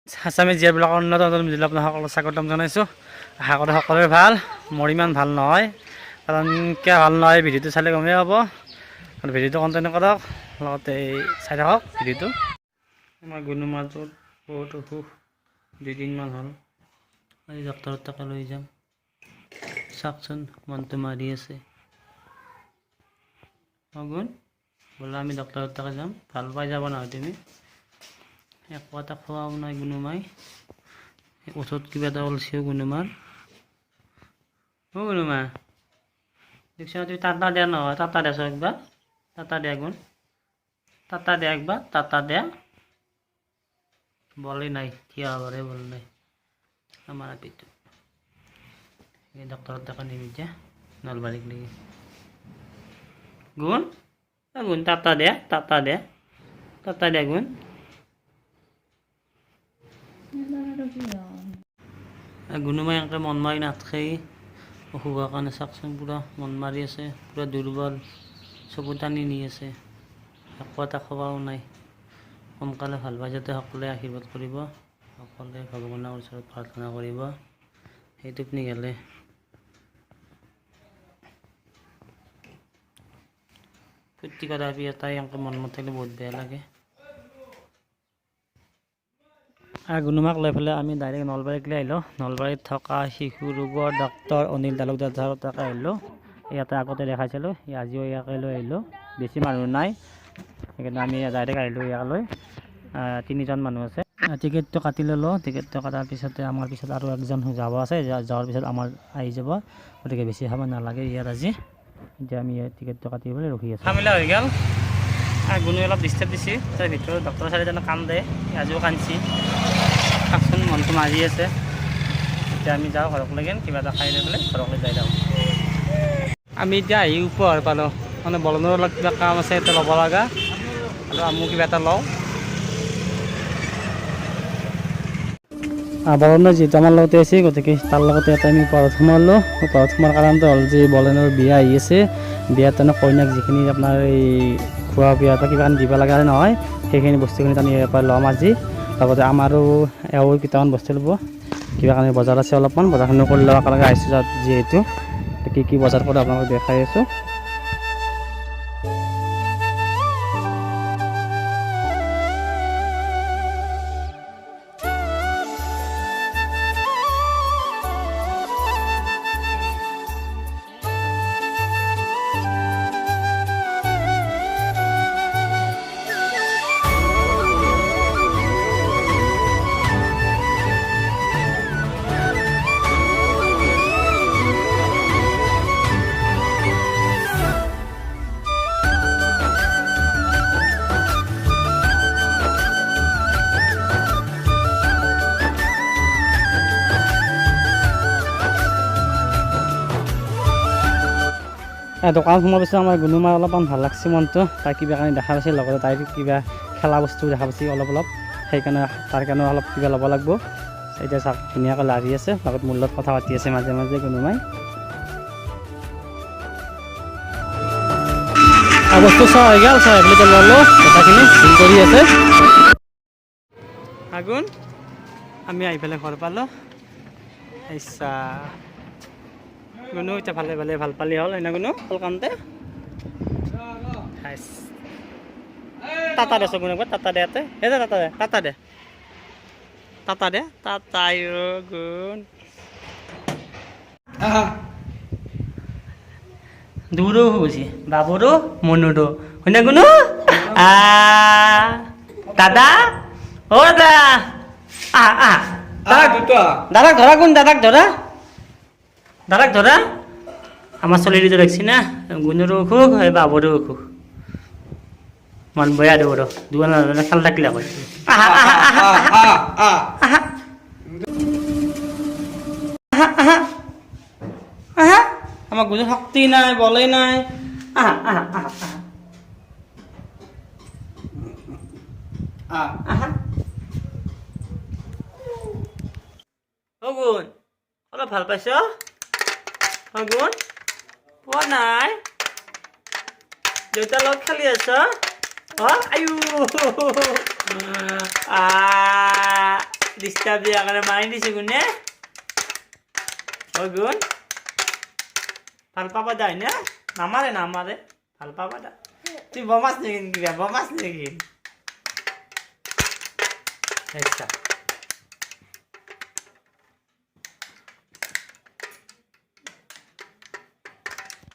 Assamese জীয়াবিলাকৰ অন্যতম জিলা আপোনাক সকলো স্বাগতম জনাইছোঁ। আশা কৰোঁ সকলোৰে ভাল। মোৰ ইমান ভাল নহয়, কাৰণ কিয় ভাল নহয় ভিডিঅ'টো চালে গমেই পাব। আৰু ভিডিঅ'টো কণ্টিনিউ কৰক, লগতে চাই থাকক ভিডিঅ'টো। আমাৰ গুণু মাছটোত বহুত অসুখ, 2 দিনমান হ'ল। আজি ডক্টৰৰ তাকে লৈ যাম। চাওকচোন মনটো মাৰি আছে। গুণ বোলে আমি ডক্টৰৰ তাকে যাম, ভাল পাই যাব নহয় তুমি। একো এটা খোৱাও নাই গুণুমাই, ওচৰত কিবা এটা ওলছেও গুণুমাৰ। গুণুমা দেখছ তুমি টাটা দিয়া নহয়, টাটা দেছ একবাৰ, টাটা দিয়া গুণ, টাটা দিয়া একবাৰ, টাটা দিয়া। বলেই নাই, থিয় হবৰে বল নাই আমাৰ আপিটো। এই ডক্টৰৰ টাকা নিবি যা নলবাৰীক লাগি। গুণ গুণ টাটা দিয়া, টাটা দিয়া, টাটা দিয়া গুণ। গুণুমাই এনেকৈ মন মাৰি নাথাকেই, অসুখৰ কাৰণে চাওকচোন পূৰা মন মাৰি আছে, পূৰা দুৰ্বল, চকু টানি নি আছে, একো এটা খোৱাও নাই। সোনকালে ভাল পাই যাতে সকলোৱে আশীৰ্বাদ কৰিব, সকলোৱে ভগৱানৰ ওচৰত প্ৰাৰ্থনা কৰিব। সেই টোপনি গ'লে ফূৰ্তি কৰা এটাই এনেকৈ মন থাকিলে বহুত বেয়া লাগে। গুণুমাক লৈ পেলাই আমি ডাইৰেক্ট নলবাৰীক লৈ আহিলোঁ। নলবাৰীত থকা শিশু ৰোগৰ ডক্টৰ অনিল তালুকদাৰ তাকে আহিলোঁ। ইয়াতে আগতে দেখাইছিলোঁ, আজিও ইয়াকে লৈ আহিলোঁ। বেছি মানুহ নাই, সেইকাৰণে আমি ডাইৰেক্ট আহিলোঁ ইয়ালৈ। 3জন মানুহ আছে। টিকেটটো কাটি ল'লোঁ। টিকেটটো কটাৰ পিছতে আমাৰ পিছত আৰু একজন যাব আছে, যোৱাৰ পিছত আমাৰ আহি যাব। গতিকে বেছি সময় নালাগে ইয়াত আজি। এতিয়া আমি টিকেটটো কাটি পেলাই ৰখি আছোঁ। কামিলা হৈ গ'ল। গুণুৱে অলপ ডিষ্টাৰ্ব দিছে, তাৰ ভিতৰত ডক্টৰ চাৰিজনে কান্দে, আজিও কান্দছি। চাওকচোন মনটো মাৰি আছে। এতিয়া আমি যাওঁ ঘৰক লাগি, কিবা এটা খাই লৈ পেলাই ঘৰলৈ যাই যাওঁ। আমি এতিয়া আহি উপহাৰ পালোঁ, মানে বলনৰ অলপ কিবা কাম আছে এতিয়া ল'ব লগা, আৰু আমো কিবা এটা লওঁ। বলনৰ যিহেতু আমাৰ লগতে আছে, গতিকে তাৰ লগতে এটা আমি উপহাৰত সোমালোঁ। উপহাৰত সোমোৱাৰ কাৰণটো হ'ল যে বলনৰ বিয়া আহি আছে, বিয়াত তাৰমানে কইনাক যিখিনি আপোনাৰ এই খোৱা বিয়া বা কিবা দিব লগা নহয়, সেইখিনি বস্তুখিনি আমি ইয়াৰ পৰা ল'ম আজি। লগতে আমাৰো এওঁ কেইটামান বস্তু ল'ব, কিবা কাৰণে বজাৰ আছে অলপমান, বজাৰখিনি কৰি লোৱাৰ কাৰণে আহিছোঁ যিহেতু। কি বজাৰ কৰোঁ আপোনালোকক দেখাই আছোঁ। দোকানত সোমোৱাৰ পিছত আমাৰ গুণুমাৰ অলপমান ভাল লাগছে মনটো, তাই কিবা কাৰণে দেখা পাইছে, লগতে তাইৰ কিবা খেলা বস্তু দেখা পাইছে অলপ, সেইকাৰণে তাৰ কাৰণে অলপ কিবা ল'ব লাগিব। এতিয়া চাওক ধুনীয়াকৈ লাৰি আছে, লগত মোৰ লগত কথা পাতি আছে মাজে মাজে গুণুমাই। বস্তু চোৱা হৈ গ'ল, চাই পেলাই ল'লোঁ, কথাখিনি ফোন কৰি আছে। আগুন আমি আহি পেলাই ঘৰ পালোঁ। ইচ্ছা গুণু এতিয়া ভালে ভাল পালি হ'ল এনে গুণু কলকানতে টাটা দেছো গুণ একবাৰ, টাটা দে ইয়াতে, এই দে টাটা দে, টাটা দে, টাটা দে, টাটাই গুণ দূৰো হৈছে বাবুৰো মনুৰো হয়নে গুণু। দাদা অ দাদা, দাদাক ধৰা গুণ, দাদাক ধৰা, দাদাক ধৰা। আমাৰ ছোৱালীটো দেখছি না, গুণৰো অসুখ এই বাবুৰো অসুখ, মন বয়া দেব দুজন খেল থাকিলে কয়। আমার গুণের শক্তি নাই, বলে নাই। ও গুণ অলপ ভাল পাইছ? গুণ পোৱা নাই, দেউতাৰ লগত খেলি আছ? আয়ু ডিস্টাৰ্ব দিয়া কাৰণে মাৰি দিছে গুণে অ গুণ ভাল পাবা দাই না নামাৰে নামাৰে ভাল পাবা দা তুই বমাস নেকি কিবা বমাস নেকি আচ্ছা